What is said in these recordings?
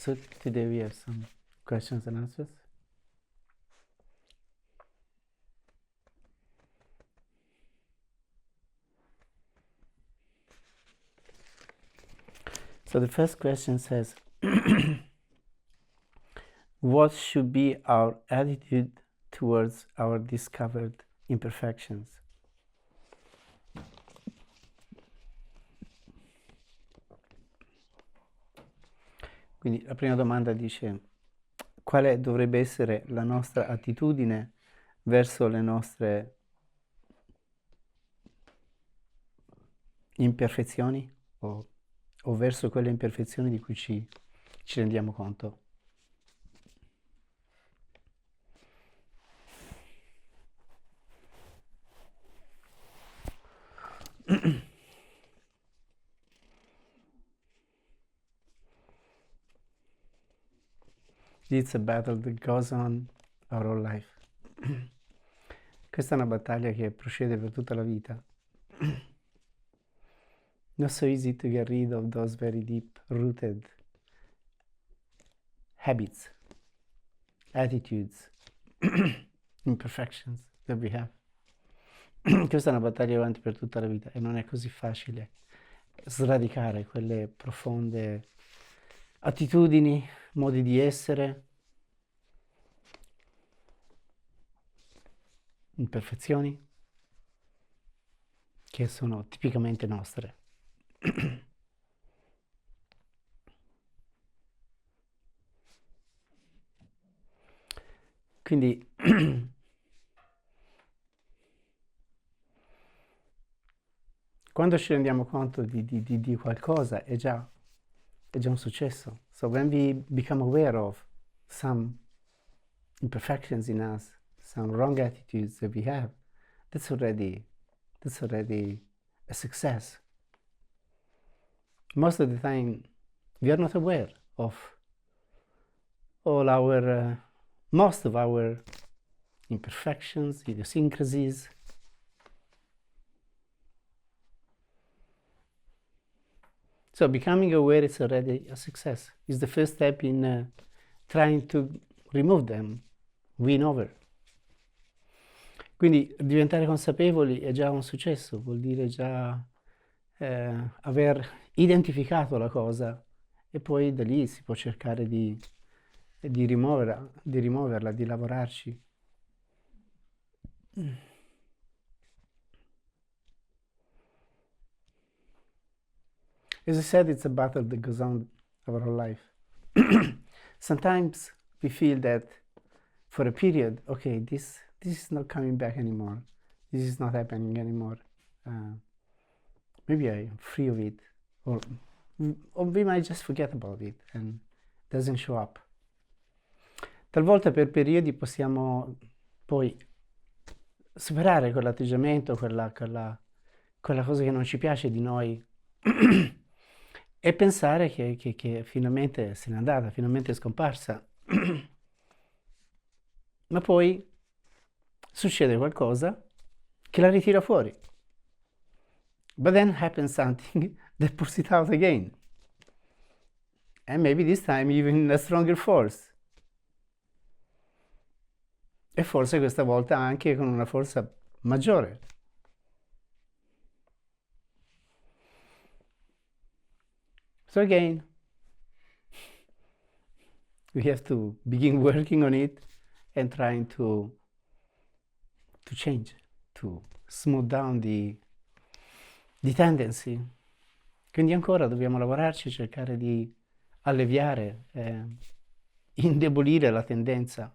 So today we have some questions and answers. So the first question says, what should be our attitude towards our discovered imperfections? Quindi la prima domanda dice, quale dovrebbe essere la nostra attitudine verso le nostre imperfezioni o verso quelle imperfezioni di cui ci rendiamo conto? It's a battle that goes on our whole life. Questa è una battaglia che procede per tutta la vita. Not so easy to get rid of those very deep-rooted habits, attitudes, imperfections that we have. Questa è una battaglia avanti per tutta la vita e non è così facile sradicare quelle profonde attitudini, modi di essere, imperfezioni che sono tipicamente nostre. Quindi quando ci rendiamo conto di qualcosa è già un successo. So when we become aware of some imperfections in us, some wrong attitudes that we have, that's already a success. Most of the time we are not aware of all our most of our imperfections, idiosyncrasies. So becoming aware is already a success. It's the first step in trying to remove them, win over. Quindi diventare consapevoli è già un successo, vuol dire già aver identificato la cosa e poi da lì si può cercare di rimuoverla, di lavorarci. As I said, it's a battle that goes on our whole life. Sometimes we feel that for a period, okay, this is not coming back anymore. This is not happening anymore. Maybe I'm free of it. Or we might just forget about it and it doesn't show up. Talvolta per periodi possiamo poi superare quell'atteggiamento, quella cosa che non ci piace di noi e pensare che finalmente se n'è andata, finalmente è scomparsa. Ma poi succede qualcosa che la ritira fuori. But then happens something that pulls it out again. And maybe this time even in a stronger force. E forse questa volta anche con una forza maggiore. So again, we have to begin working on it and trying to change, to smooth down the tendency. Quindi ancora dobbiamo lavorarci, cercare di alleviare, indebolire la tendenza.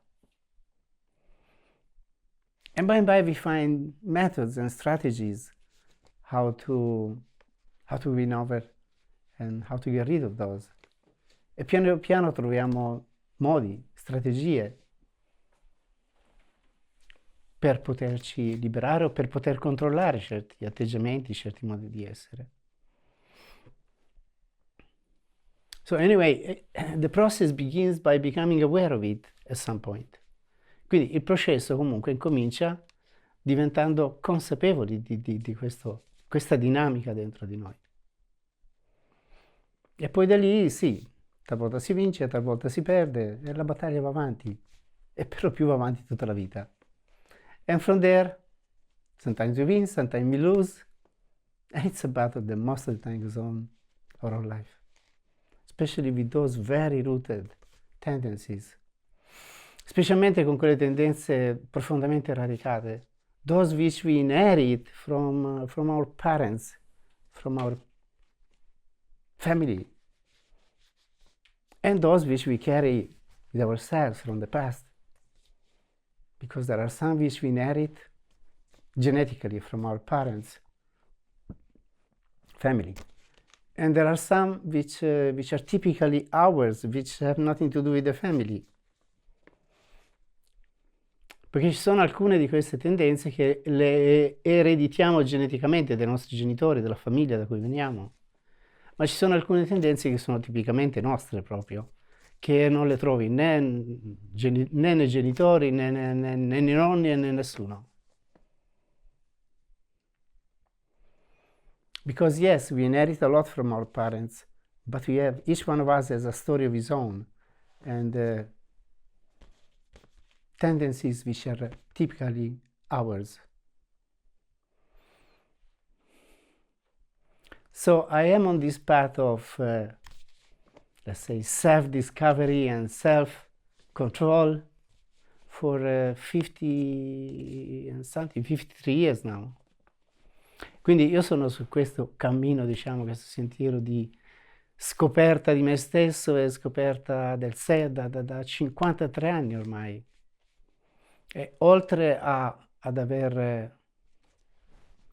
And by and by we find methods and strategies how to win over and how to get rid of those. E piano piano troviamo modi, strategie per poterci liberare o per poter controllare certi atteggiamenti, certi modi di essere. So anyway, the process begins by becoming aware of it at some point. Quindi il processo comunque incomincia diventando consapevoli di questa dinamica dentro di noi. E poi da lì sì, talvolta si vince, talvolta si perde, e la battaglia va avanti, e per lo più va avanti tutta la vita. And from there, sometimes we win, sometimes we lose, and it's a battle that most of the time goes on our whole life, especially with those very rooted tendencies, specialmente con quelle tendenze profondamente radicate, those which we inherit from our parents, from our family, and those which we carry with ourselves from the past, because there are some which we inherit genetically from our parents, family, and there are some which are typically ours, which have nothing to do with the family. Perché ci sono alcune di queste tendenze che le ereditiamo geneticamente dai nostri genitori, dalla famiglia da cui veniamo, ma ci sono alcune tendenze che sono tipicamente nostre proprio, che non le trovi né nei genitori, né nei nonni, né nessuno. Because yes, we inherit a lot from our parents, but we have, each one of us has a story of his own, and tendencies which are typically ours. So I am on this path of, let's say, self-discovery and self-control for 50 and something, 53 years now. Quindi io sono su questo cammino, diciamo, questo sentiero di scoperta di me stesso e scoperta del sé da 53 anni ormai. E oltre ad aver,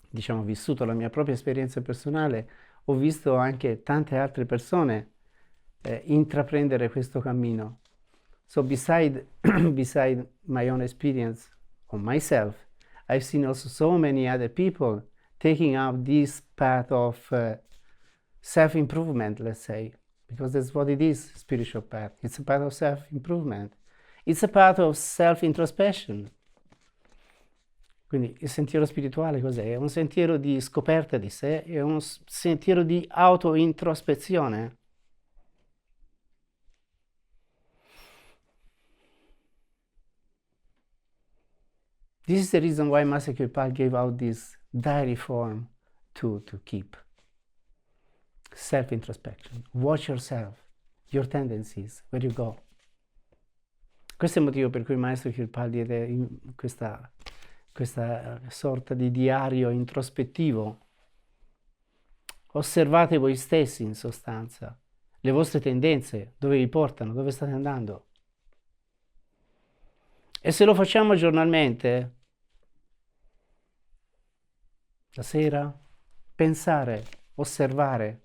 diciamo, vissuto la mia propria esperienza personale, ho visto anche tante altre persone intraprendere questo cammino. So beside my own experience on myself, I've seen also so many other people taking up this path of self-improvement, let's say, because that's what it is, spiritual path. It's a path of self-improvement. It's a path of self-introspection. Quindi il sentiero spirituale cos'è? È un sentiero di scoperta di sé, è un sentiero di auto-introspezione. This is the reason why Master Kirpal gave out this diary form to keep. Self-introspection. Watch yourself, your tendencies, where you go. Questo è il motivo per cui il Maestro Kirpal diede questa sorta di diario introspettivo. Osservate voi stessi, in sostanza, le vostre tendenze, dove vi portano, dove state andando. E se lo facciamo giornalmente, la sera, pensare, osservare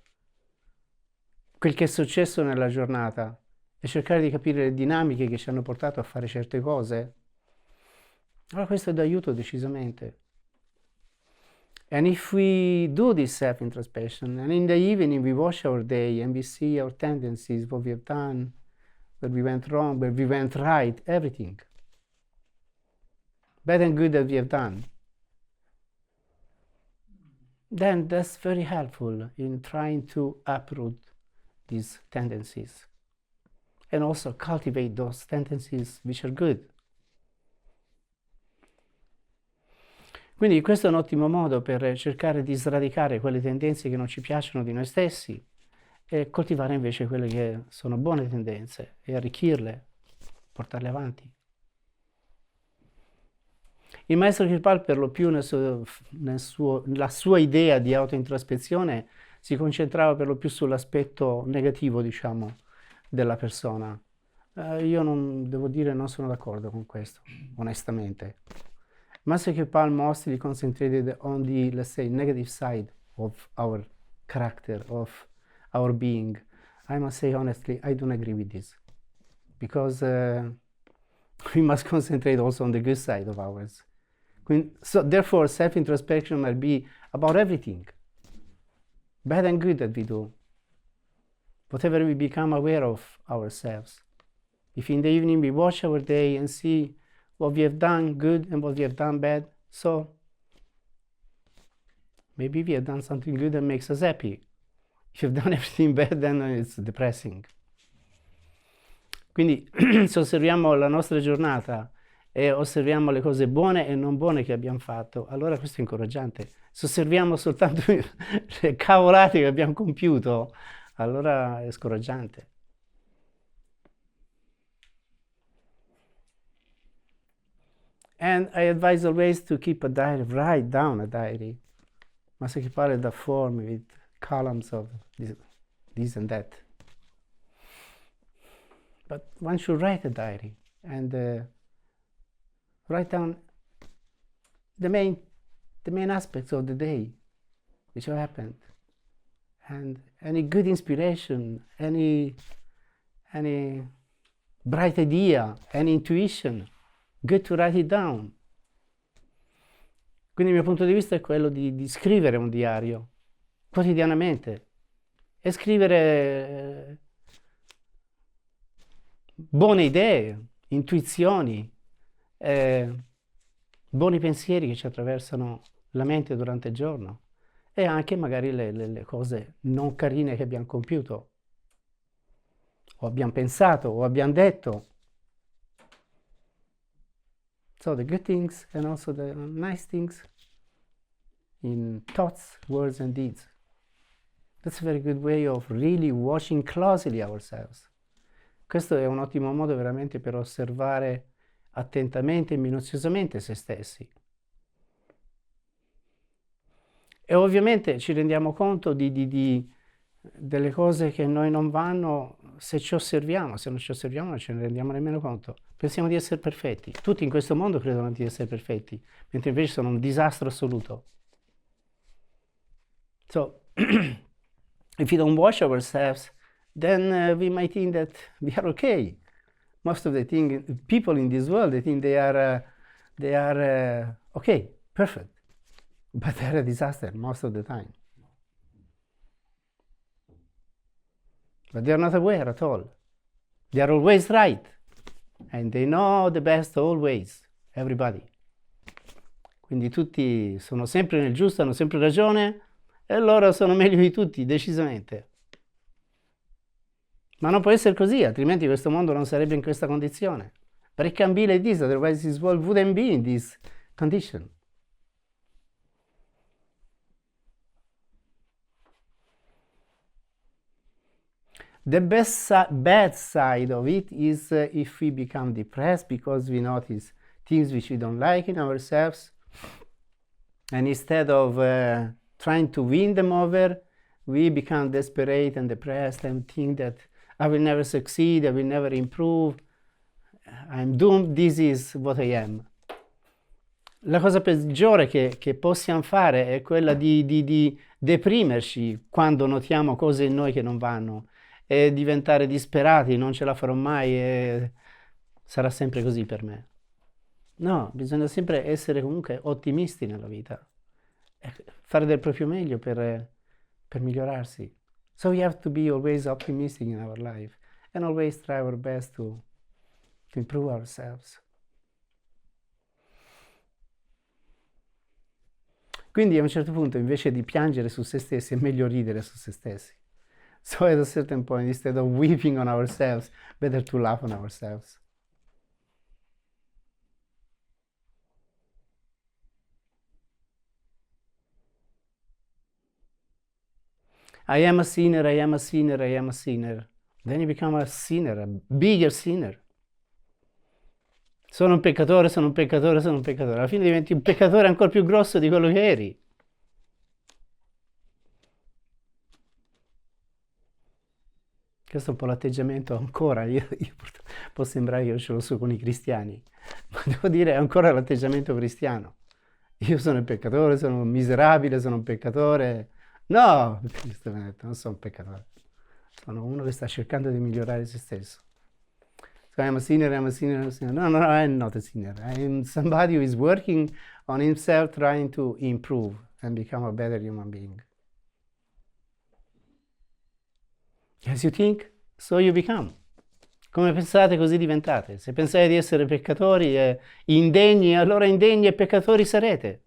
quel che è successo nella giornata e cercare di capire le dinamiche che ci hanno portato a fare certe cose, allora questo è d'aiuto decisamente. And if we do this self-introspection, and in the evening we watch our day and we see our tendencies, what we have done, where we went wrong, where we went right, everything, bad and good that we have done, then that's very helpful in trying to uproot these tendencies and also cultivate those tendencies which are good. Quindi questo è un ottimo modo per cercare di sradicare quelle tendenze che non ci piacciono di noi stessi e coltivare invece quelle che sono buone tendenze e arricchirle, portarle avanti. Il Maestro Kirpal per lo più la sua idea di autointrospezione si concentrava per lo più sull'aspetto negativo, diciamo, della persona. Io devo dire non sono d'accordo con questo, onestamente. Master Kirpal mostly concentrated on the, let's say, negative side of our character, of our being. I must say honestly, I don't agree with this, because we must concentrate also on the good side of ours. So therefore, self-introspection might be about everything, bad and good that we do, whatever we become aware of ourselves. If in the evening we watch our day and see what we have done good and what we have done bad, so maybe we have done something good that makes us happy. If you've done everything bad, then it's depressing. Quindi se osserviamo la nostra giornata e osserviamo le cose buone e non buone che abbiamo fatto, allora questo è incoraggiante. Se osserviamo soltanto le cavolate che abbiamo compiuto, allora è scoraggiante. And I advise always to keep a diary, write down a diary. Basta che parli da form with columns of this and that. But one should write a diary and write down the main aspects of the day, which have happened, and any good inspiration, any bright idea, any intuition. Good to write it down. Quindi il mio punto di vista è quello di scrivere un diario quotidianamente e scrivere buone idee, intuizioni, buoni pensieri che ci attraversano la mente durante il giorno e anche magari le cose non carine che abbiamo compiuto o abbiamo pensato o abbiamo detto. So the good things and also the nice things in thoughts, words and deeds. That's a very good way of really watching closely ourselves. Questo è un ottimo modo veramente per osservare attentamente e minuziosamente se stessi. E ovviamente ci rendiamo conto delle cose che noi non vanno se ci osserviamo. Se non ci osserviamo non ce ne rendiamo nemmeno conto. Pensiamo di essere perfetti. Tutti in questo mondo credono di essere perfetti, mentre invece sono un disastro assoluto. So, if we don't watch ourselves, then we might think that we are okay. Most of the people in this world, they think they are okay, perfect. But they're a disaster most of the time. But they are not aware at all. They are always right. And they know the best always, everybody. Quindi tutti sono sempre nel giusto, hanno sempre ragione, e loro sono meglio di tutti, decisamente. Ma non può essere così, altrimenti questo mondo non sarebbe in questa condizione. But it can be like this, otherwise this world wouldn't be in this condition. The bad side of it is if we become depressed because we notice things which we don't like in ourselves, and instead of trying to win them over, we become desperate and depressed and think that I will never succeed, I will never improve, I'm doomed, this is what I am. La cosa peggiore che possiamo fare è quella di deprimerci quando notiamo cose in noi che non vanno e diventare disperati, non ce la farò mai e sarà sempre così per me. No, bisogna sempre essere comunque ottimisti nella vita e fare del proprio meglio per migliorarsi. So we have to be always optimistic in our life and always try our best to improve ourselves. Quindi a un certo punto, invece di piangere su se stessi, è meglio ridere su se stessi. So at a certain point, instead of weeping on ourselves, better to laugh on ourselves. I am a sinner, I am a sinner, I am a sinner. Then you become a sinner, a bigger sinner. Sono un peccatore, sono un peccatore, sono un peccatore. Alla fine diventi un peccatore ancora più grosso di quello che eri. Questo è un po' l'atteggiamento ancora, può sembrare che io ce l'ho su con i cristiani, ma devo dire è ancora l'atteggiamento cristiano. Io sono il peccatore, sono un miserabile, sono un peccatore. No, Cristo mi ha detto, non sono un peccatore. Sono uno che sta cercando di migliorare se stesso. So I'm a sinner, I'm a sinner, I'm a sinner. No, I'm not a sinner. I'm somebody who is working on himself, trying to improve and become a better human being. As you think, so you become. Come pensate, così diventate. Se pensate di essere peccatori e indegni, allora indegni e peccatori sarete.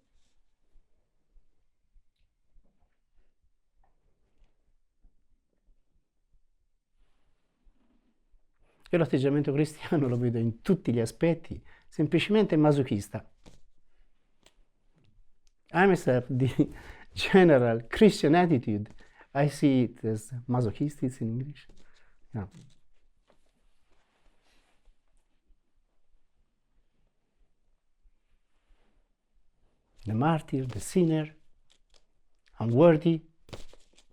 Io l'atteggiamento cristiano lo vedo in tutti gli aspetti, semplicemente masochista. I myself, the general Christian attitude, I see it as masochistic in English. Yeah. The martyr, the sinner, unworthy,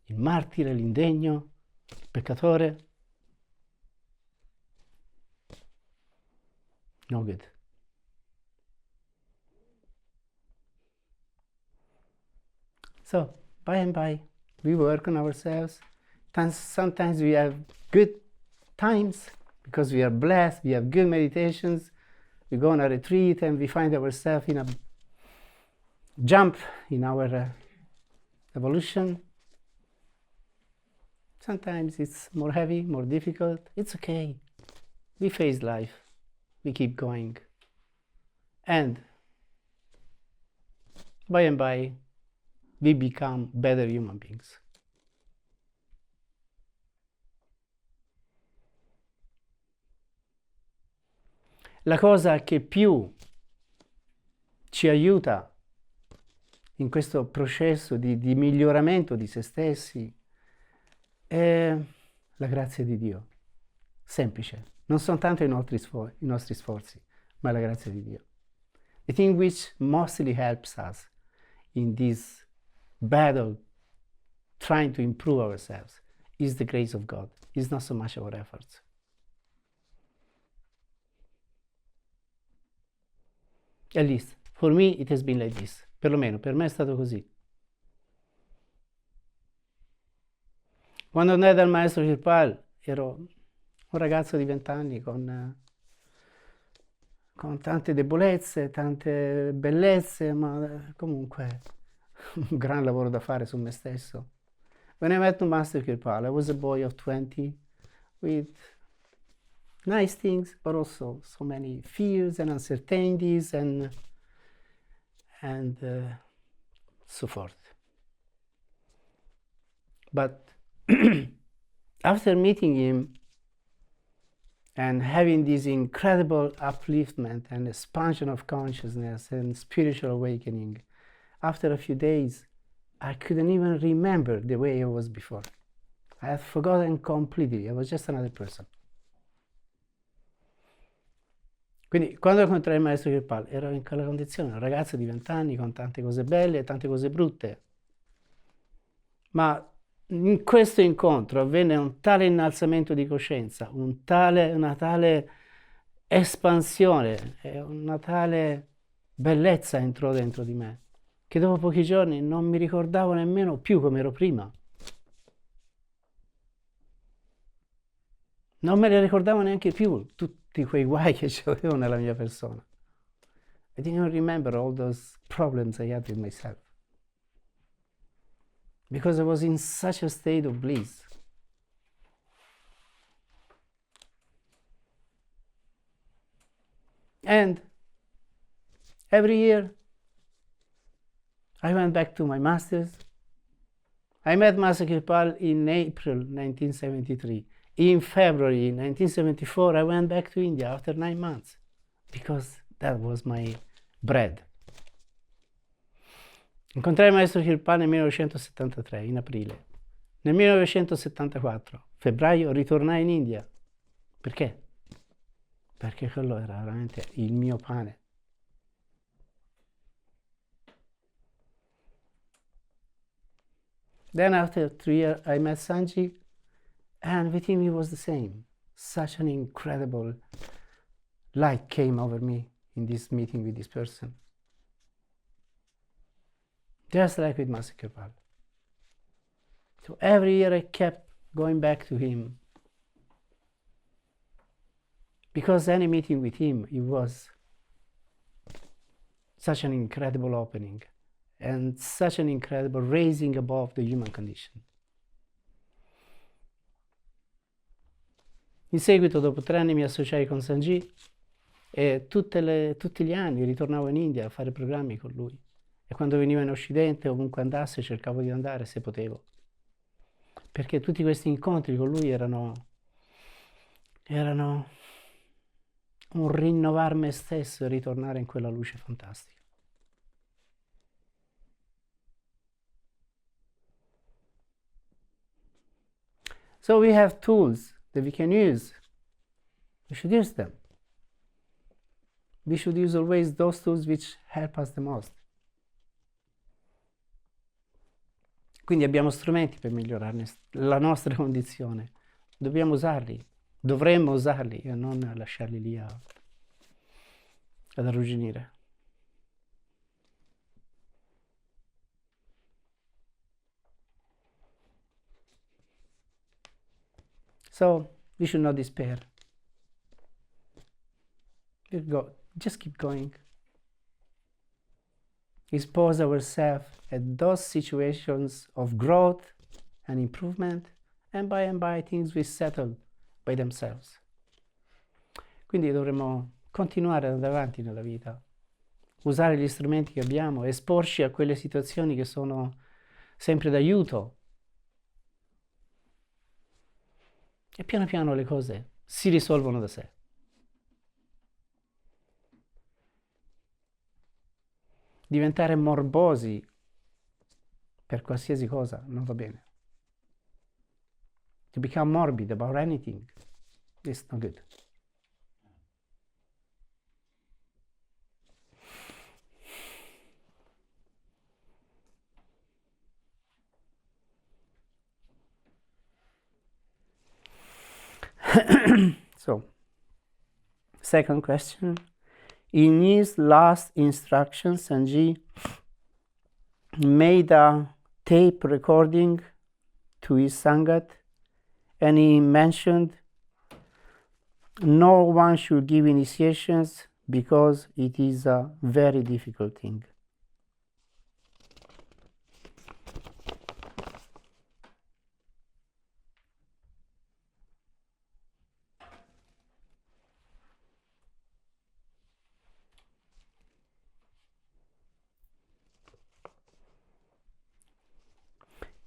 il martire, l'indegno, il peccatore. No good. So, by and by, we work on ourselves. Sometimes we have good times because we are blessed, we have good meditations. We go on a retreat and we find ourselves in a jump in our evolution. Sometimes it's more heavy, more difficult. It's okay. We face life. We keep going. And by and by, we become better human beings. La cosa che più ci aiuta in questo processo di miglioramento di se stessi è la grazia di Dio. Semplice. Non sono tanto i nostri sforzi, ma la grazia di Dio. The thing which mostly helps us in this battle trying to improve ourselves is the grace of God. It's not so much our efforts. At least, for me it has been like this. Perlomeno, per me è stato così. Quando andai dal maestro Kirpal ero un ragazzo di 20 anni con tante debolezze, tante bellezze, ma comunque un gran lavoro da fare su me stesso. When I met Master Kirpal, I was a boy of 20 with nice things, but also so many fears and uncertainties and so forth. But after meeting him and having this incredible upliftment and expansion of consciousness and spiritual awakening, after a few days, I couldn't even remember the way I was before. I had forgotten completely. I was just another person. Quindi quando incontrai il maestro Kirpal ero in quella condizione, un ragazzo di 20 anni con tante cose belle e tante cose brutte. Ma in questo incontro avvenne un tale innalzamento di coscienza, una tale espansione, una tale bellezza entrò dentro di me, che dopo pochi giorni non mi ricordavo nemmeno più come ero prima. Non me ne ricordavo neanche più tutti quei guai che c'avevo nella mia persona. I didn't remember all those problems I had with myself. Because I was in such a state of bliss. And every year I went back to my masters. I met Master Kirpal in April 1973. In February 1974 I went back to India after 9 months because that was my bread. Incontrai il maestro Kirpal nel 1973, in aprile. Nel 1974, febbraio, ritornai in India. Perché? Perché quello era veramente il mio pane. Then after 3 years I met Sanji, and with him it was the same. Such an incredible light came over me in this meeting with this person. Just like with Master Kirpal. So every year I kept going back to him. Because any meeting with him, it was such an incredible opening and such an incredible raising above the human condition. In seguito, dopo 3 anni, mi associai con Sanji e tutti gli anni ritornavo in India a fare programmi con lui. E quando veniva in Occidente, ovunque andasse, cercavo di andare se potevo. Perché tutti questi incontri con lui erano un rinnovare me stesso e ritornare in quella luce fantastica. So we have tools that we can use. We should use them. We should use always those tools which help us the most. Quindi abbiamo strumenti per migliorare la nostra condizione. Dobbiamo usarli, dovremmo usarli e non lasciarli lì ad arrugginire. So we should not despair. Just keep going. Expose ourselves at those situations of growth and improvement, and by things will settle by themselves. Quindi dovremo continuare ad andare avanti nella vita, usare gli strumenti che abbiamo, esporci a quelle situazioni che sono sempre d'aiuto. E piano piano le cose si risolvono da sé. Diventare morbosi per qualsiasi cosa non va bene. To become morbid about anything is not good. So, second question. In his last instructions, Sanji made a tape recording to his Sangat, and he mentioned no one should give initiations because it is a very difficult thing.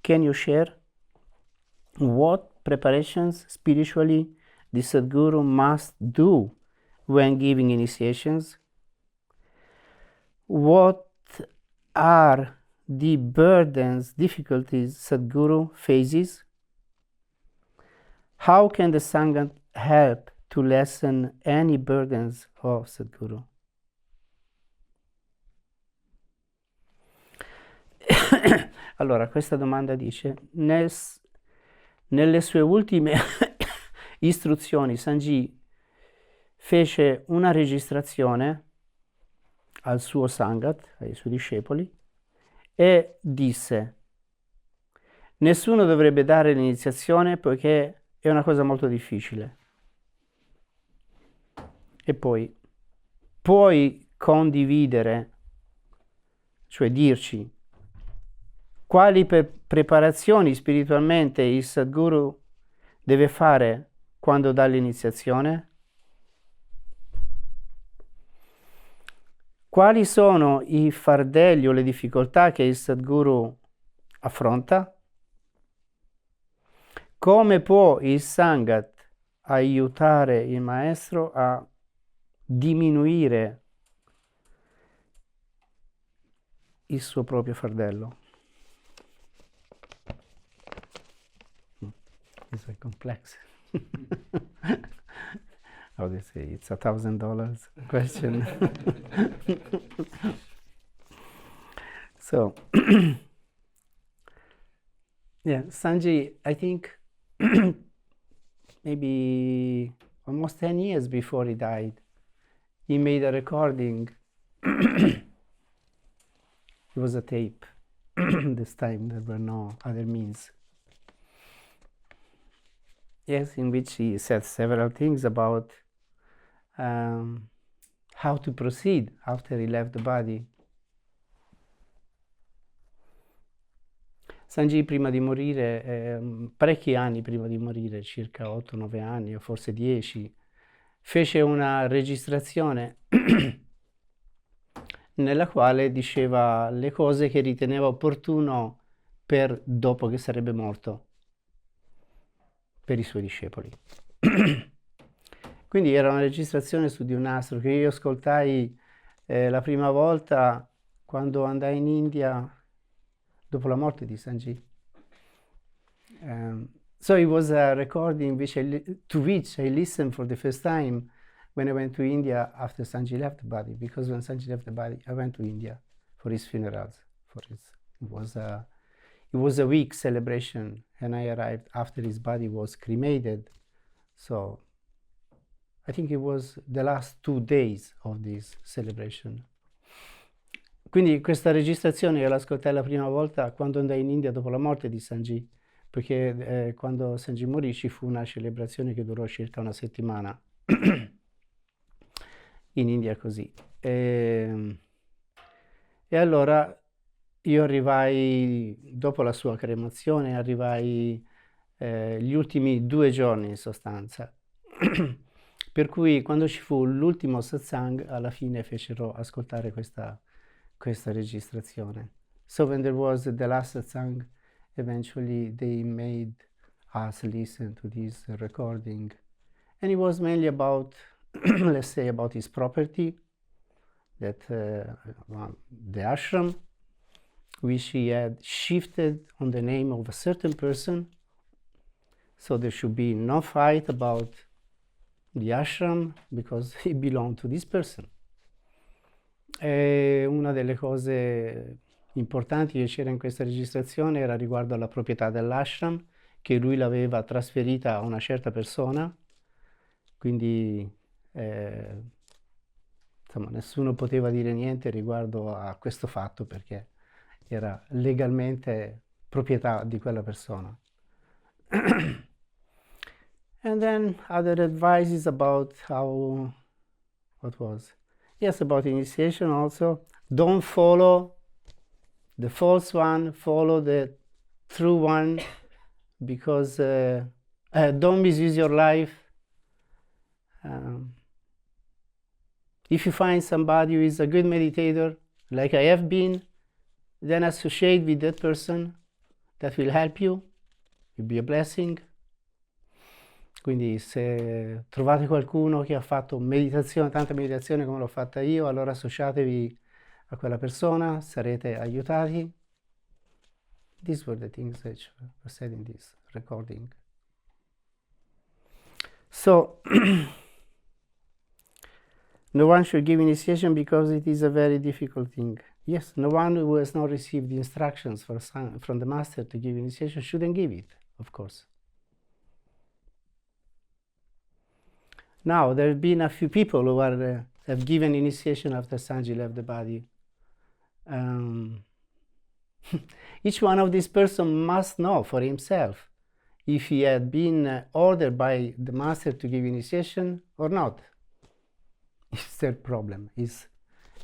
Can you share what preparations spiritually the Sadguru must do when giving initiations? What are the burdens, difficulties Sadguru faces? How can the Sangat help to lessen any burdens of Sadguru? Allora, questa domanda dice, nelle sue ultime istruzioni Sanji fece una registrazione al suo Sangat, ai suoi discepoli, e disse, nessuno dovrebbe dare l'iniziazione poiché è una cosa molto difficile. E poi, puoi condividere, cioè dirci, quali preparazioni spiritualmente il Sadguru deve fare quando dà l'iniziazione? Quali sono i fardelli o le difficoltà che il Sadguru affronta? Come può il Sangat aiutare il maestro a diminuire il suo proprio fardello? It's very complex. How do you say? It's $1,000 question. So, yeah, Sanji, I think maybe almost 10 years before he died, he made a recording. It was a tape. This time there were no other means. Yes, in which he said several things about how to proceed after he left the body. Sanji prima di morire, parecchi anni prima di morire, circa 8-9 anni o forse 10, fece una registrazione nella quale diceva le cose che riteneva opportuno per dopo che sarebbe morto, per i suoi discepoli. Quindi era una registrazione su di un nastro che io ascoltai la prima volta quando andai in India dopo la morte di Sanji. So it was a recording to which I listened for the first time when I went to India after Sanji left the body, because when Sanji left the body, I went to India for his funerals. It was a week celebration, and I arrived after his body was cremated. So I think it was the last 2 days of this celebration. Quindi questa registrazione io l'ascoltai la prima volta quando andai in India dopo la morte di Sanji, perché quando Sanji morì ci fu una celebrazione che durò circa una settimana in India così. E allora io arrivai, dopo la sua cremazione, arrivai gli ultimi 2 giorni in sostanza. Per cui quando ci fu l'ultimo satsang, alla fine fecero ascoltare questa registrazione. So when there was the last satsang, eventually they made us listen to this recording. And it was mainly about, let's say, about his property, that the ashram, which he had shifted on the name of a certain person. So there should be no fight about the ashram because it belonged to this person. E una delle cose importanti che c'era in questa registrazione era riguardo alla proprietà dell'ashram, che lui l'aveva trasferita a una certa persona, quindi insomma nessuno poteva dire niente riguardo a questo fatto perché era legalmente proprietà di quella persona. And then other advices about about initiation also. Don't follow the false one, follow the true one, because don't misuse your life. If you find somebody who is a good meditator, like I have been, then associate with that person. That will help you. It will be a blessing. Quindi se trovate qualcuno che ha fatto meditazione, tanta meditazione come l'ho fatta io, allora associatevi a quella persona, sarete aiutati. These were the things that were said in this recording. So, no one should give initiation because it is a very difficult thing. Yes, no one who has not received the instructions from the master to give initiation shouldn't give it, of course. Now, there have been a few people who have given initiation after Sanji left the body. Each one of these persons must know for himself if he had been ordered by the master to give initiation or not. It's their problem. It's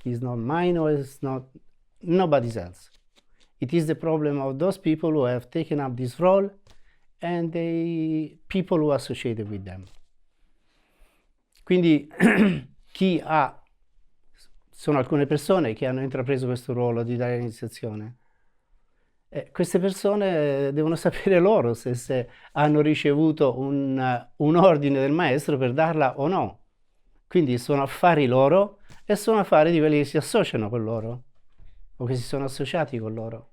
not mine or it's not nobody's else. It is the problem of those people who have taken up this role and the people who are associated with them. Quindi sono alcune persone che hanno intrapreso questo ruolo di dare l'iniziazione. Queste persone devono sapere loro se hanno ricevuto un ordine del maestro per darla o no. Quindi sono affari loro e sono affari di quelli che si associano con loro o che si sono associati con loro.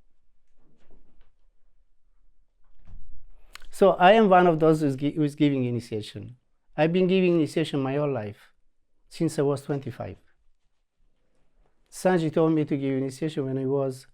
So I am one of those who is giving initiation. I've been giving initiation my whole life, since I was 25. Sanji told me to give initiation when I was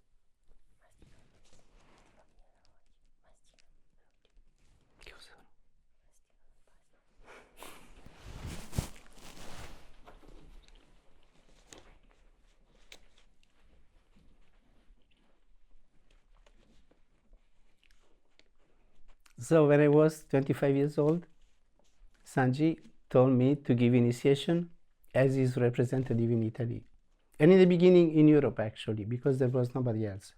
So when I was 25 years old, Sanji told me to give initiation as his representative in Italy. And in the beginning in Europe, actually, because there was nobody else.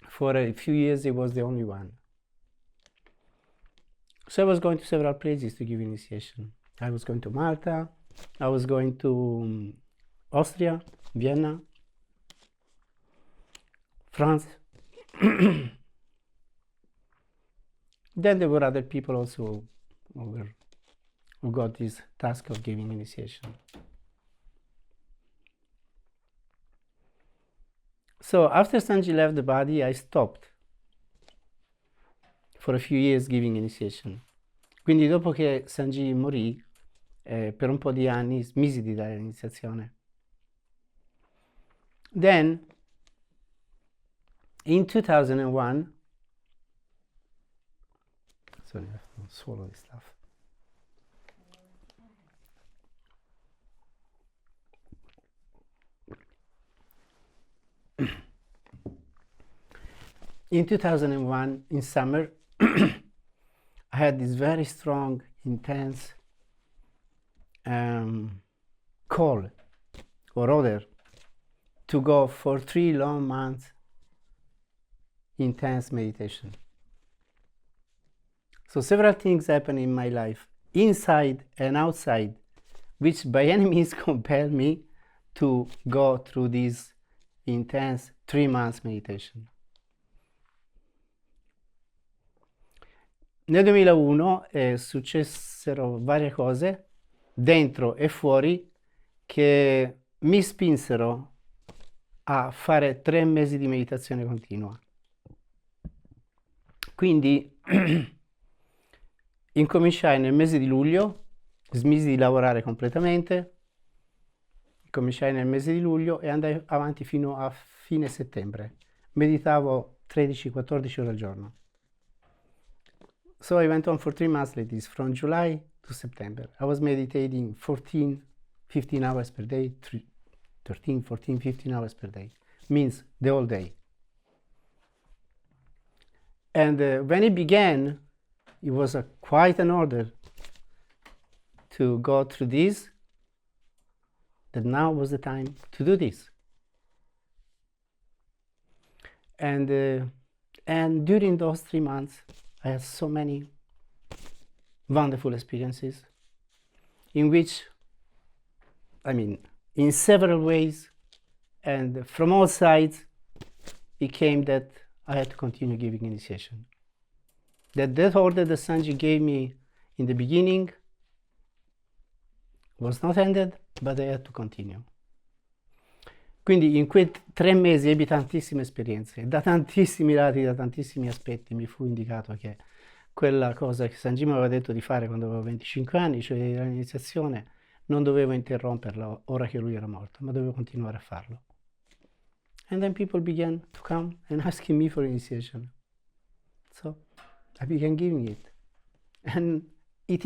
For a few years, he was the only one. So I was going to several places to give initiation. I was going to Malta, I was going to Austria, Vienna, France. Then there were other people also who were who got this task of giving initiation. So after Sanji left the body, I stopped for a few years giving initiation. Quindi dopo che Sanji morì, per un po' di anni smisi di dare l'iniziazione. Then, in 2001, sorry, I have to swallow this stuff. In 2001, in summer, I had this very strong, intense call or order to go for 3 long months intense meditation. So several things happened in my life, inside and outside, which by any means compelled me to go through this intense 3 months meditation. Nel 2001 successero varie cose dentro e fuori che mi spinsero a fare 3 mesi di meditazione continua. Quindi incominciai nel mese di luglio, smisi di lavorare completamente, cominciai nel mese di luglio e andai avanti fino a fine settembre. Meditavo 13-14 ore al giorno. So I went on for 3 months like this, from July to September. I was meditating 14, 15 hours per day, 13, 14, 15 hours per day. Means the whole day. And when it began, it was quite an order to go through this, that now was the time to do this. And during those 3 months, I had so many wonderful experiences in which, I mean, in several ways and from all sides, it came that I had to continue giving initiation. That order that Sanji gave me in the beginning was not ended, but I had to continue. Quindi in quei 3 mesi ebbi tantissime esperienze, da tantissimi lati, da tantissimi aspetti mi fu indicato che quella cosa che Sanji mi aveva detto di fare quando avevo 25 anni, cioè l'iniziazione, non dovevo interromperla ora che lui era morto, ma dovevo continuare a farlo. And then people began to come and asking me for initiation. So I began giving it. And it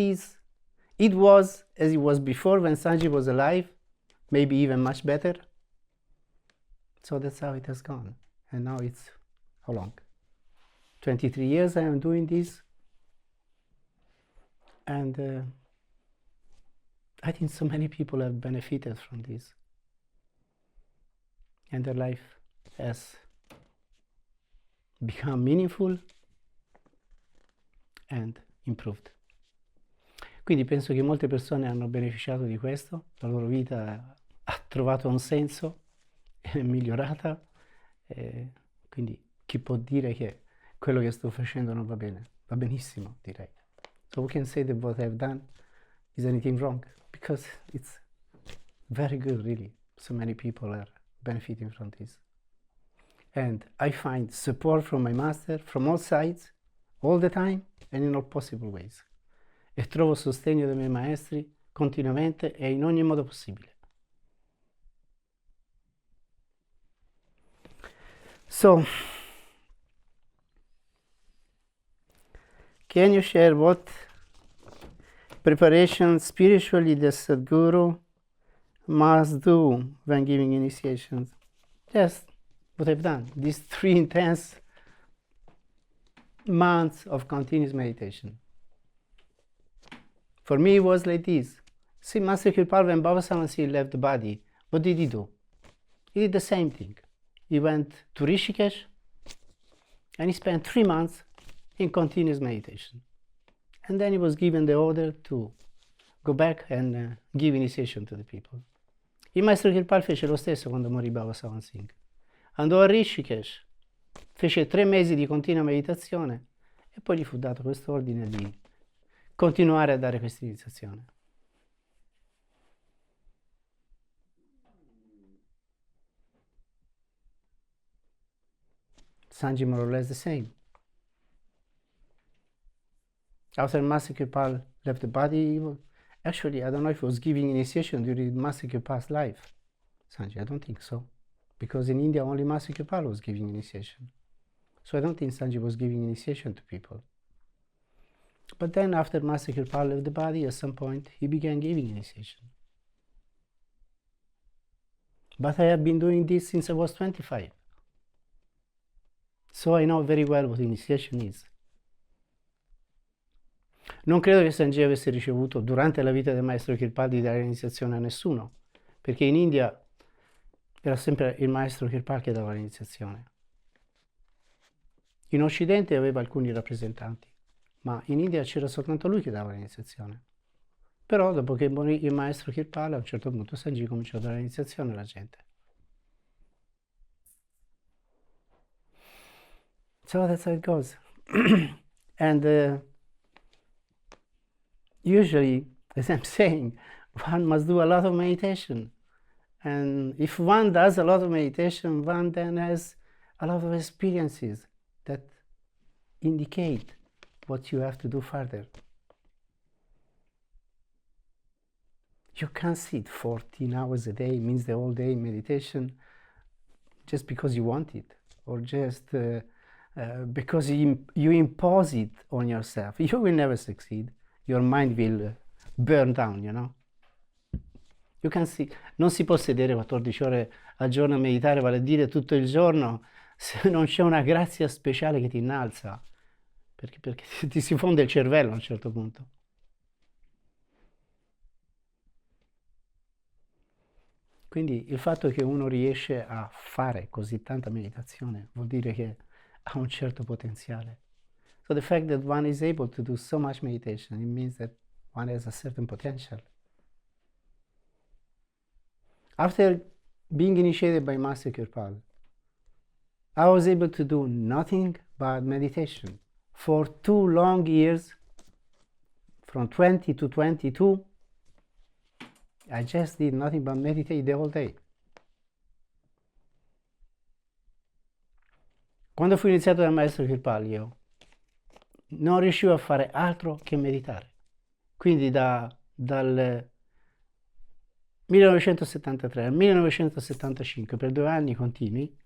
was as it was before when Sanji was alive, maybe even much better. So that's how it has gone. And now it's, how long? 23 years I am doing this. And I think so many people have benefited from this. And their life has become meaningful and improved. Quindi penso che molte persone hanno beneficiato di questo, la loro vita ha trovato un senso, è migliorata, quindi chi può dire che quello che sto facendo non va bene? Va benissimo, direi. So we can say that what I've done is anything wrong, because it's very good, really. So many people are benefiting from this. And I find support from my master, from all sides, all the time, and in all possible ways. E trovo sostegno dai miei maestri continuamente e in ogni modo possibile. So, can you share what preparation spiritually the Sadguru must do when giving initiations? Yes, what I've done. These 3 intense months of continuous meditation. For me, it was like this. See, Master Kirpal, when Baba Savansi left the body, what did he do? He did the same thing. He went to Rishikesh and he spent 3 months in continuous meditation. And then he was given the order to go back and give initiation to the people. Il Maestro Kirpal fece lo stesso quando morì Baba Savan Singh. Andò a Rishikesh, fece 3 mesi di continua meditazione e poi gli fu dato questo ordine di continuare a dare questa iniziazione. Sanji more or less the same. After Master Kirpal left the body, actually, I don't know if he was giving initiation during Master Kirpal's life. Sanji, I don't think so. Because in India, only Master Kirpal was giving initiation. So I don't think Sanji was giving initiation to people. But then after Master Kirpal left the body, at some point, he began giving initiation. But I have been doing this since I was 25. So I know very well what initiation is. Non credo che Sanji avesse ricevuto durante la vita del maestro Kirpal di dare iniziazione a nessuno, perché in India era sempre il maestro Kirpal che dava l'iniziazione. In Occidente aveva alcuni rappresentanti, ma in India c'era soltanto lui che dava l'iniziazione. Però dopo che morì il maestro Kirpal, a un certo punto Sanji cominciò a dare l'iniziazione alla gente. So that's how it goes. And usually, as I'm saying, one must do a lot of meditation. And if one does a lot of meditation, one then has a lot of experiences that indicate what you have to do further. You can't sit 14 hours a day, means the whole day in meditation, just because you want it, or just because you impose it on yourself. You will never succeed. Your mind will burn down, you know. You can see, non si può sedere 14 ore al giorno a meditare, vale a dire tutto il giorno, se non c'è una grazia speciale che ti innalza, perché ti si fonde il cervello a un certo punto. Quindi il fatto che uno riesce a fare così tanta meditazione vuol dire che ha un certo potenziale. So the fact that one is able to do so much meditation, it means that one has a certain potential. After being initiated by Master Kirpal, I was able to do nothing but meditation. For 2 long years, from 20 to 22, I just did nothing but meditate the whole day. Quando fui iniziato dal maestro Kirpal, io non riuscivo a fare altro che meditare. Quindi dal 1973 al 1975, per 2 anni continui,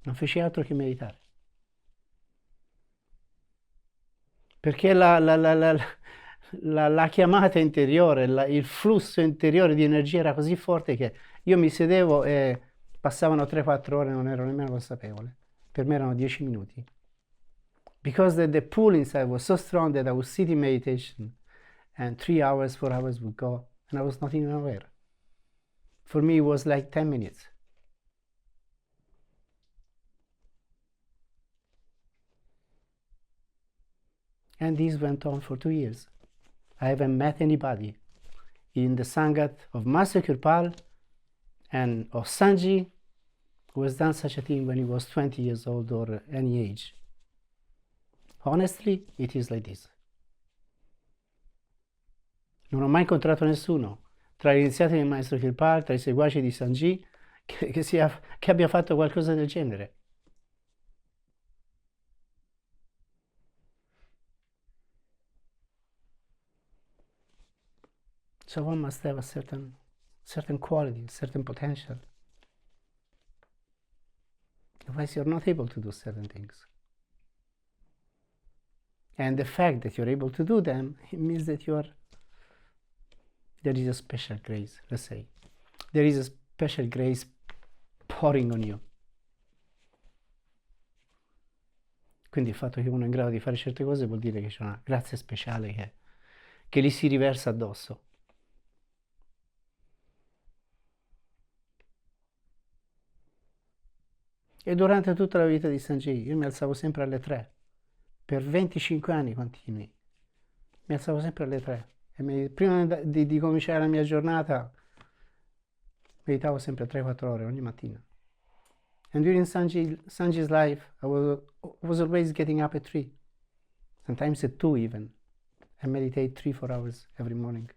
non feci altro che meditare. Perché la chiamata interiore, il flusso interiore di energia era così forte che io mi sedevo e passavano 3-4 ore e non ero nemmeno consapevole. Per me erano 10 minuti. Because the pull inside was so strong that I would sit in meditation and 3 hours, 4 hours would go and I was not even aware. For me it was like 10 minutes. And this went on for 2 years. I haven't met anybody in the Sangat of Master Kirpal and of Sanji who has done such a thing when he was 20 years old or any age. Honestly, it is like this. Non ho mai incontrato nessuno tra gli iniziati del maestro Kirpal, tra i seguaci di Sanji, che abbia fatto qualcosa del genere. So one must have a certain quality, a certain potential. Otherwise you're not able to do certain things. And the fact that you're able to do them, it means that there is a special grace, let's say. There is a special grace pouring on you. Quindi il fatto che uno è in grado di fare certe cose vuol dire che c'è una grazia speciale che gli si riversa addosso. E durante tutta la vita di Sanji io mi alzavo sempre alle 3. Per 25 anni continui. Mi alzavo sempre alle 3. E prima di cominciare la mia giornata meditavo sempre 3-4 ore ogni mattina. And during Sanji's life, I was always getting up at 3. Sometimes at 2 even. I meditate 3-4 hours every morning.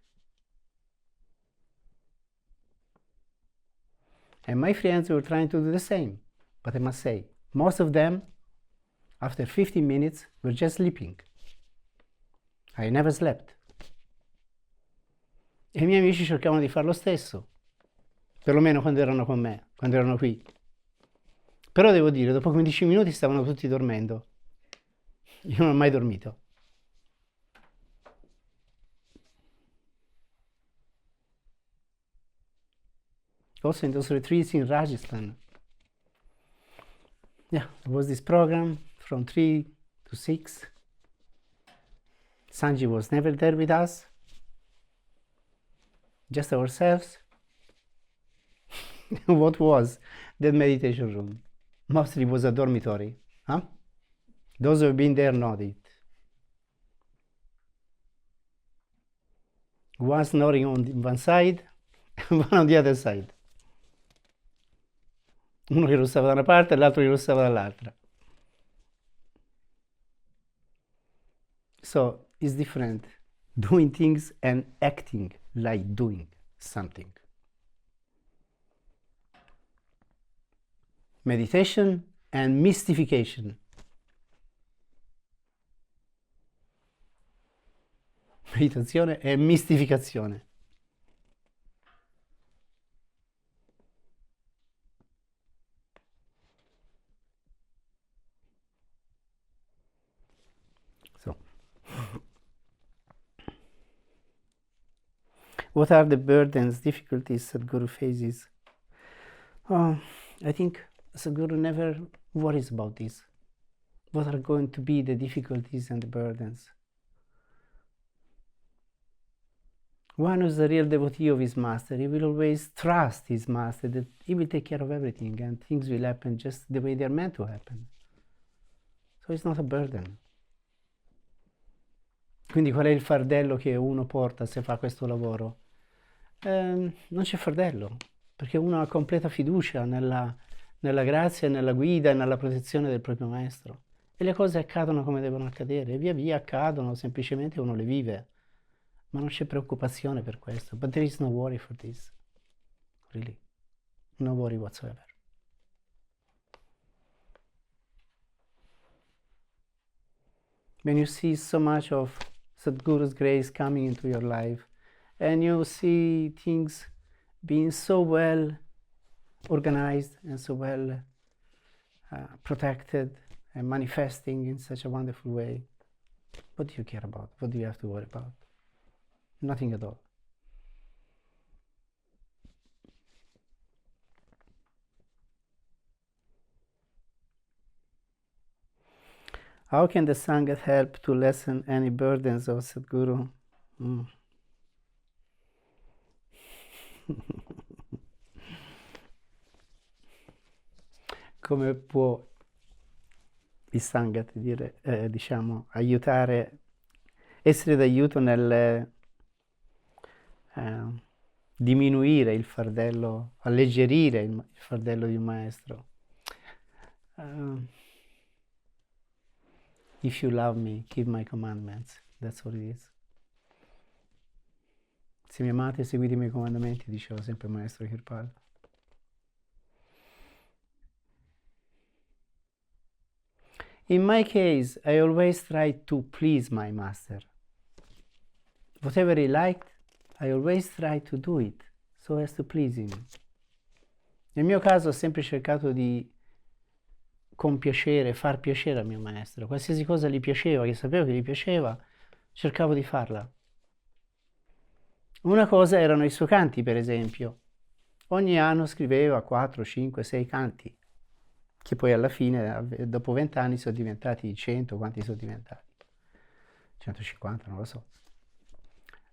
And my friends were trying to do the same. But I must say, most of them, after 15 minutes, were just sleeping. I never slept. E i miei amici cercavano di fare lo stesso, perlomeno quando erano con me, quando erano qui. Però devo dire, dopo 15 minuti stavano tutti dormendo. Io non ho mai dormito. Also in those retreats in Rajasthan. Yeah, there was this program from 3 to 6. Sanji was never there with us. Just ourselves. What was that meditation room? Mostly was a dormitory. Huh? Those who have been there know it. One snoring on one side, one on the other side. Uno che russava da una parte e l'altro che russava dall'altra. So it's different doing things and acting like doing something. Meditation and mystification. Meditazione e mistificazione. So, what are the burdens, difficulties Sadhguru faces? I think Sadhguru never worries about this. What are going to be the difficulties and the burdens? One who's a real devotee of his master, he will always trust his master that he will take care of everything and things will happen just the way they're meant to happen. So it's not a burden. Quindi qual è il fardello che uno porta se fa questo lavoro? Non c'è fardello, perché uno ha completa fiducia nella grazia, nella guida e nella protezione del proprio maestro. E le cose accadono come devono accadere, e via via accadono, semplicemente uno le vive. Ma non c'è preoccupazione per questo. But there is no worry for this. Really. No worry whatsoever. When you see so much of Sadhguru's grace coming into your life, and you see things being so well organized and so well protected and manifesting in such a wonderful way, what do you care about? What do you have to worry about? Nothing at all. How can the Sangat help to lessen any burdens of Sadhguru? Come può il Sangat diciamo, aiutare, essere d'aiuto nel diminuire il fardello, alleggerire il fardello di un maestro? If you love me, keep my commandments. That's what it is. Se mi amate, seguite i miei comandamenti, diceva sempre il maestro Kirpal. In my case, I always try to please my master. Whatever he liked, I always try to do it so as to please him. Nel mio caso ho sempre cercato di compiacere, far piacere al mio maestro. Qualsiasi cosa gli piaceva, che sapevo che gli piaceva, cercavo di farla. Una cosa erano i suoi canti, per esempio. Ogni anno scriveva 4, 5, 6 canti, che poi alla fine, dopo 20 anni, sono diventati 100, quanti sono diventati? 150, non lo so.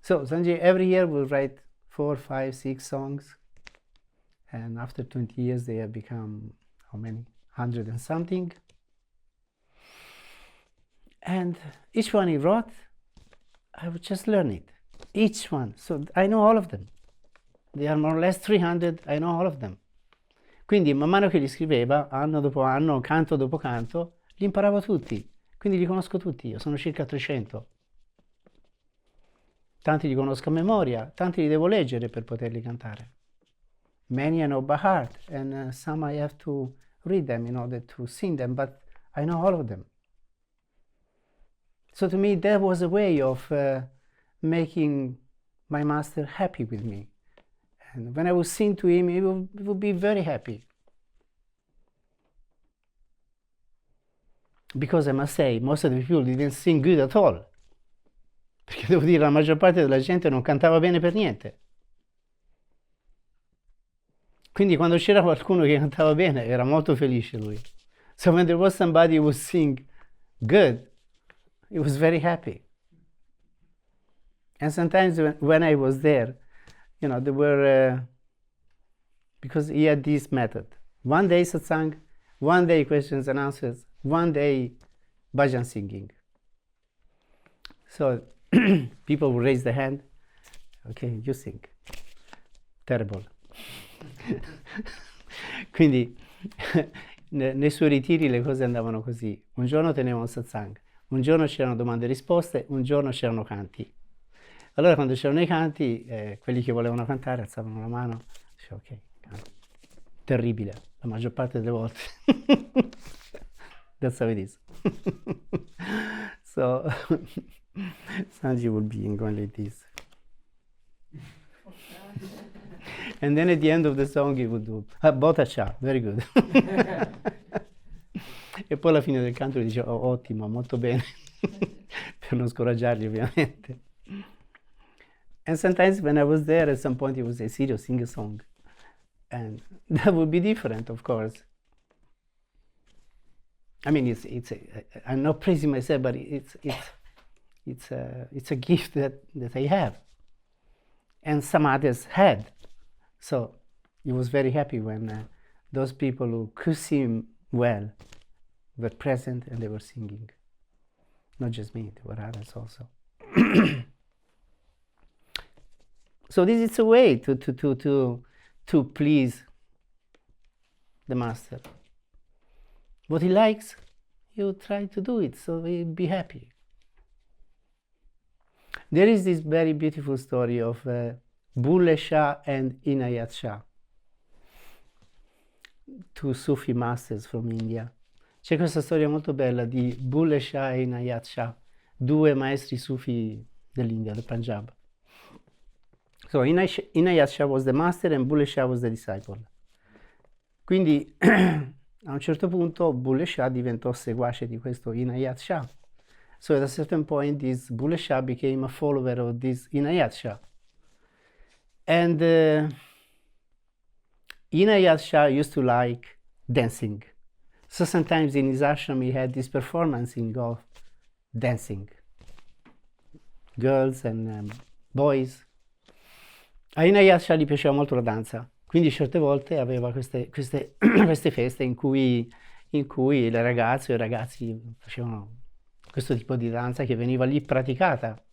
So, Sanjay every year will write 4, 5, 6 songs, and after 20 years they have become, how many? 100 and something. And each one he wrote, I would just learn it. Each one. So I know all of them. They are more or less 300, I know all of them. Quindi man mano che li scriveva, anno dopo anno, canto dopo canto, li imparavo tutti. Quindi li conosco tutti io, sono circa 300. tanti li conosco a memoria, tanti li devo leggere per poterli cantare. Many I know by heart, and some I have to read them in order to sing them, but I know all of them. So to me, that was a way of making my master happy with me. And when I would sing to him, he would be very happy. Because I must say, most of the people didn't sing good at all. Perché devo dire, la maggior parte della gente non cantava bene per niente. Quindi quando c'era qualcuno che cantava bene, era molto felice lui. So when there was somebody who would sing good, he was very happy. And sometimes when I was there, there were, because he had this method. One day satsang, one day questions and answers, one day bhajan singing. So people would raise their hand. Okay, you sing. Terrible. Quindi nei suoi ritiri le cose andavano così. Un giorno teneva un satsang, un giorno c'erano domande e risposte, un giorno c'erano canti. Allora quando c'erano i canti, quelli che volevano cantare alzavano la mano, dicevo ok, canto. Terribile, la maggior parte delle volte. That's how it is. So Sanji would be going like this. And then at the end of the song he would do Bota Cha, very good. E poi alla fine del canto gli dicevo oh, ottimo, molto bene, per non scoraggiarli ovviamente. And sometimes when I was there, at some point he would say, Sirio, sing a song. And that would be different, of course. I mean, I'm not praising myself, but it's a gift that I have. And some others had. So he was very happy when those people who could sing well were present and they were singing. Not just me, there were others also. So this is a way to please the master. What he likes, you try to do it, so he'll be happy. There is this very beautiful story of Bulle Shah and Inayat Shah, two Sufi masters from India. C'è questa storia molto bella di Bulle Shah e Inayat Shah, due maestri Sufi dell'India, del Punjab. So Inayat Shah was the master and Bulle Shah was the disciple. Quindi a un certo punto Bulle Shah diventò seguace di questo Inayat Shah. So at a certain point this Bulle Shah became a follower of this Inayat Shah. And Inayat Shah used to like dancing. So sometimes in his ashram he had this performancing of dancing. Girls and boys. A Inayat Shah gli piaceva molto la danza, quindi certe volte aveva queste feste in cui le ragazze o i ragazzi facevano questo tipo di danza che veniva lì praticata.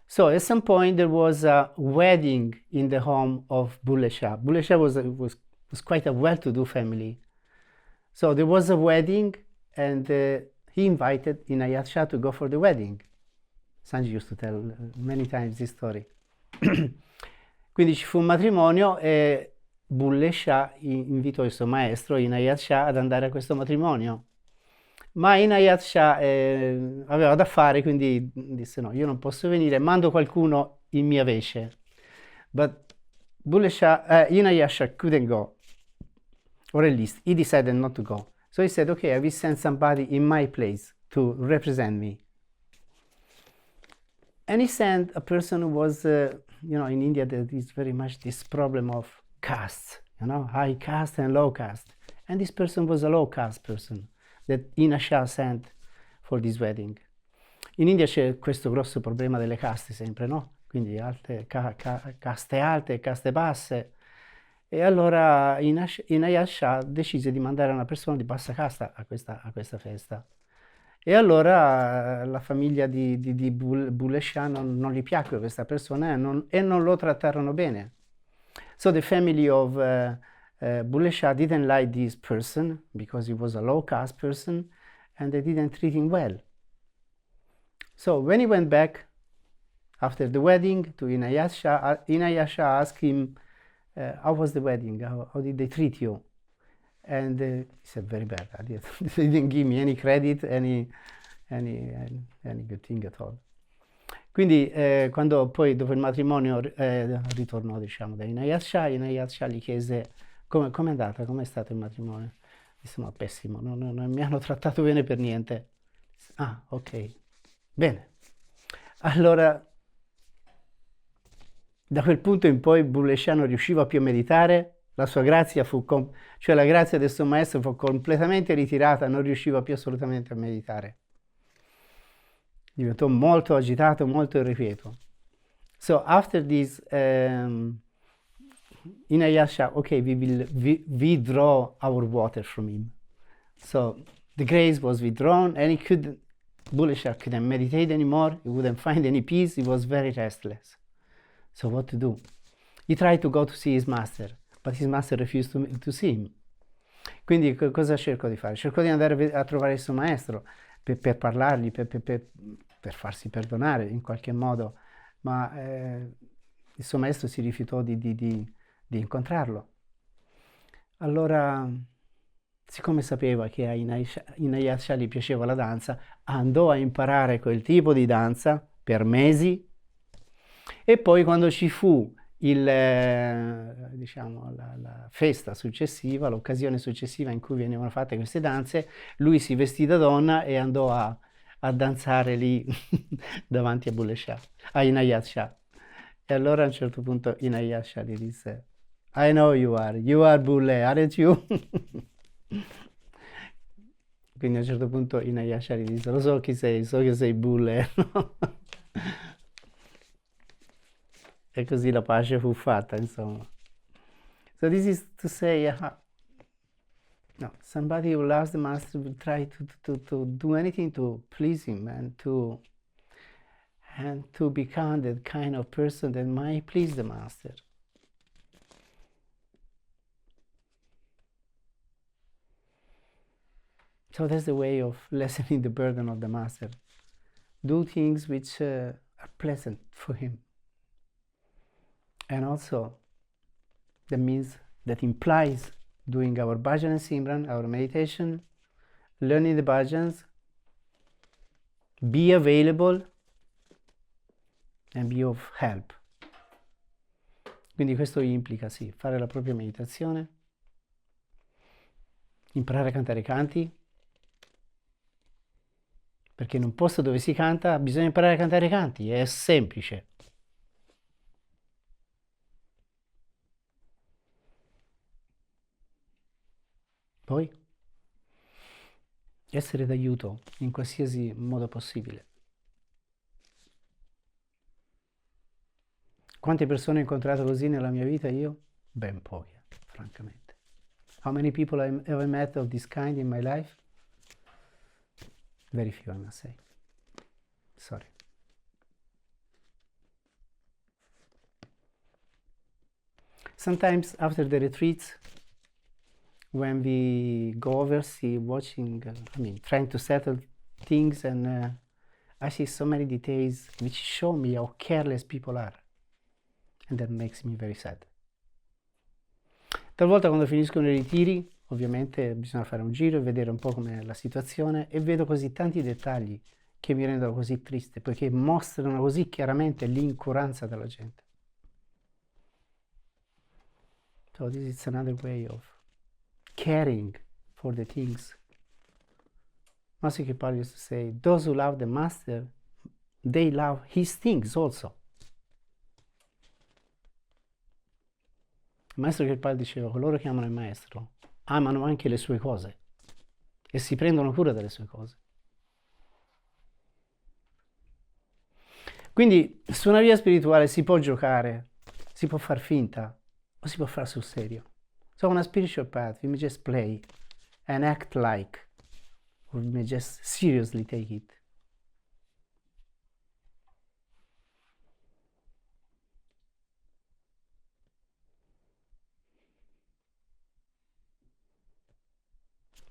So at some point there was a wedding in the home of Bulle Shah. Bulle Shah was quite a well-to-do family. So there was a wedding and he invited Inayat Shah to go for the wedding. Sanji used to tell many times this story. Quindi ci fu un matrimonio e Bulle Shah invitò il suo maestro Inayat Shah ad andare a questo matrimonio. Ma Inayat Shah aveva da fare, quindi disse no, io non posso venire, mando qualcuno in mia vece. But Bulle Shah, Inayat Shah couldn't go, or at least he decided not to go. So he said, okay, I will send somebody in my place to represent me. And he sent a person who was, in India there is very much this problem of castes, high caste and low caste. And this person was a low caste person that Inayat Shah sent for this wedding. In India c'è questo grosso problema delle caste sempre, no? Quindi caste alte e caste basse. E allora Inayat Shah decise di mandare una persona di bassa casta a questa festa. E allora la famiglia di Bulle Shah non gli piacque questa persona e non lo trattarono bene. So the family of Bulle Shah didn't like this person because he was a low caste person and they didn't treat him well. So when he went back, After the wedding to Inayasha asked him, how was the wedding? How did they treat you? And he said, very bad. They didn't give me any credit, any good thing at all. Quindi quando poi dopo il matrimonio ritornò, diciamo, da Inayasha gli chiese come è andata, com'è stato il matrimonio? Disse, ma pessimo, non mi hanno trattato bene per niente. Ah, ok, bene. Allora, da quel punto in poi Bullhe Shah non riusciva più a meditare, la sua grazia cioè la grazia del suo maestro fu completamente ritirata, non riusciva più assolutamente a meditare. Diventò molto agitato, molto irrequieto. So after this, Inayasha, okay, we will withdraw our water from him. So the grace was withdrawn, and Bullhe Shah couldn't meditate anymore. He wouldn't find any peace. He was very restless. So what to do? He tried to go to see his master, but his master refused to see him. Quindi cosa cercò di fare? Cercò di andare a trovare il suo maestro per parlargli, per farsi perdonare in qualche modo, ma il suo maestro si rifiutò di incontrarlo. Allora, siccome sapeva che a Inayasha gli piaceva la danza, andò a imparare quel tipo di danza per mesi, e poi quando ci fu diciamo, la festa successiva, l'occasione successiva in cui venivano fatte queste danze, lui si vestì da donna e andò a danzare lì davanti a Bullhe Shah, a Inayasha. E allora a un certo punto Inayasha gli disse, I know you are Bullhe, aren't you? Quindi a un certo punto Inayasha gli disse, lo so chi sei, so che sei Bullhe. E così la pace fu fatta, insomma. So this is to say, no, somebody who loves the master will try to do anything to please him and to become that kind of person that might please the master. So that's the way of lessening the burden of the master. Do things which are pleasant for him. And also, that implies doing our bhajan and simran, our meditation, learning the bhajans, be available, and be of help. Quindi questo implica, sì, fare la propria meditazione, imparare a cantare i canti, perché in un posto dove si canta bisogna imparare a cantare i canti, è semplice. Poi essere d'aiuto in qualsiasi modo possibile. Quante persone ho incontrato così nella mia vita io? Ben poche, francamente. How many people have I met of this kind in my life? Very few, I must say. Sorry. Sometimes after the retreats, when we go overseas watching, trying to settle things, and I see so many details which show me how careless people are, and that makes me very sad. Talvolta quando finiscono i ritiri, ovviamente bisogna fare un giro e vedere un po' com'è la situazione, e vedo così tanti dettagli che mi rendono così triste, perché mostrano così chiaramente l'incuranza della gente. So this is another way of caring for the things. Master Kirpal used to say, those who love the master, they love his things also. Il maestro Kirpal diceva, coloro che amano il maestro amano anche le sue cose e si prendono cura delle sue cose. Quindi su una via spirituale si può giocare, si può far finta o si può fare sul serio. So on a spiritual path we may just play and act like, or we may just seriously take it.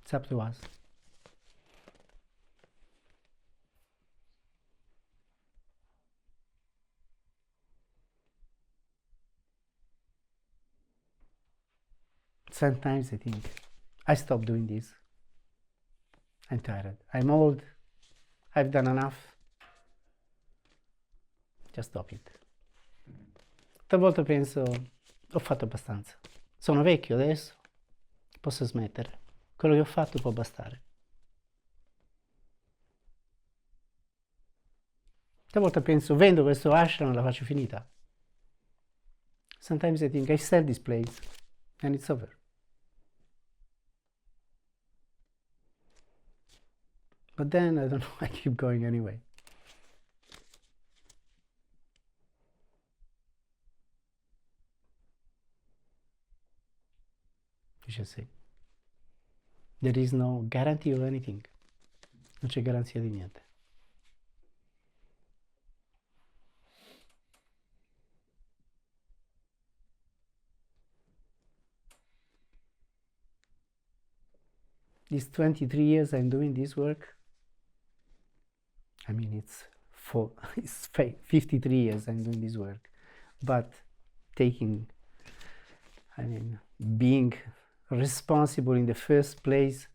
It's up to us. sometimes I think, I stopped doing this. I'm tired. I'm old. I've done enough. Just stop it. Talvolta penso, ho fatto abbastanza. Sono vecchio adesso, posso smettere. Quello che ho fatto può bastare. Talvolta penso, vendo questo ashram e la faccio finita. Sometimes I think I sell this place and it's over. But then, I don't know, I keep going anyway. You should see. There is no guarantee of anything. Non c'è garanzia di niente. These 23 years I'm doing this work, I mean, it's 53 years I'm doing this work, but being responsible in the first place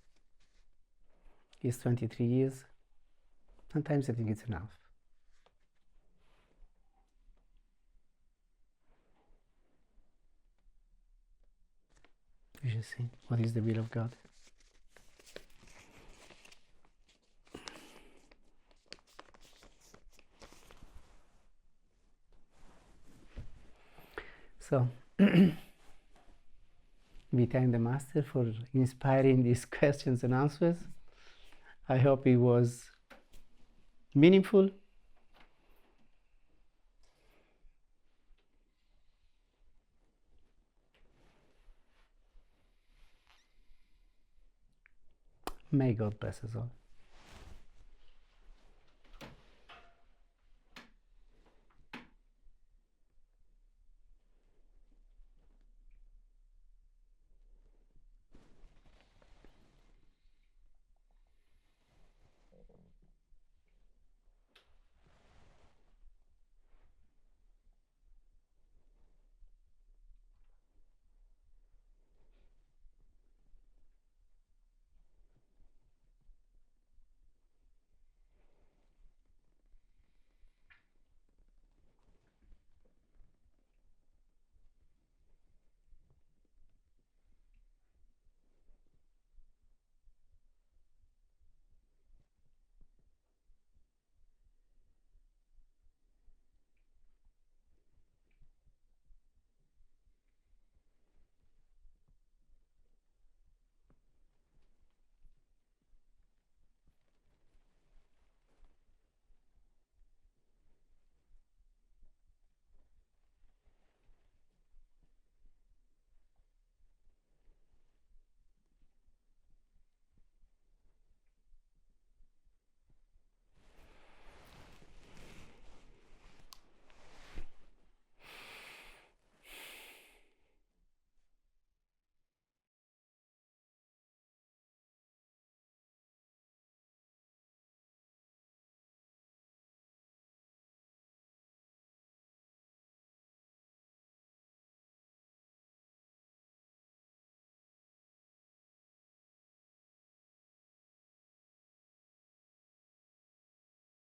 is 23 years. Sometimes I think it's enough. You should see what is the will of God. So, we thank the Master for inspiring these questions and answers. I hope it was meaningful. May God bless us all.